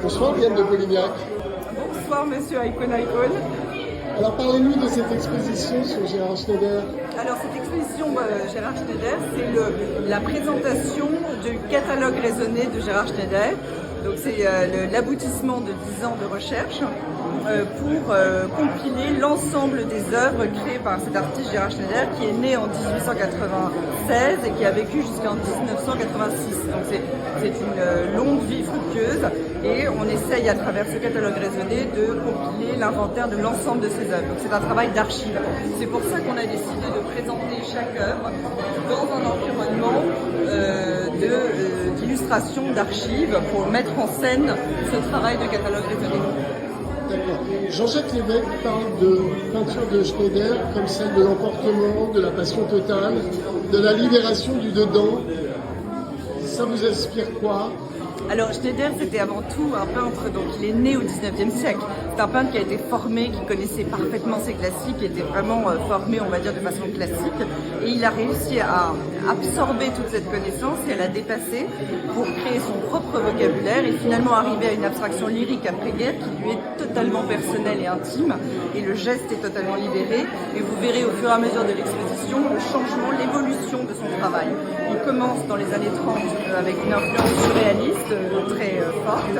Bonsoir Diane de Polignac. Bonsoir Monsieur Icon. Alors parlez-nous de cette exposition sur Gérard Schneider. Alors cette exposition Gérard Schneider, c'est la présentation du catalogue raisonné de Gérard Schneider. Donc c'est l'aboutissement de 10 ans de recherche pour compiler l'ensemble des œuvres créées par cet artiste Gérard Schneider qui est né en 1896 et qui a vécu jusqu'en 1986. Donc c'est une longue vie fructueuse et on essaye à travers ce catalogue raisonné de compiler l'inventaire de l'ensemble de ses œuvres. Donc c'est un travail d'archive. C'est pour ça qu'on a décidé de présenter chaque œuvre dans un environnement d'illustration, d'archives pour mettre en scène ce travail de catalogue raisonné. D'accord. Jean-Jacques Lévesque parle de peinture de Schneider comme celle de l'emportement, de la passion totale, de la libération du dedans. Ça vous inspire quoi? Alors Schneider, c'était avant tout un peintre, donc il est né au 19e siècle. C'est un peintre qui a été formé, qui connaissait parfaitement ses classiques, qui était vraiment formé, on va dire, de façon classique. Et il a réussi à absorber toute cette connaissance et à la dépasser pour créer son propre vocabulaire et finalement arriver à une abstraction lyrique après-guerre qui lui est totalement personnelle et intime. Et le geste est totalement libéré. Et vous verrez au fur et à mesure de l'exposition le changement, l'évolution de son travail. Il commence dans les années 30 avec une influence surréaliste très forte.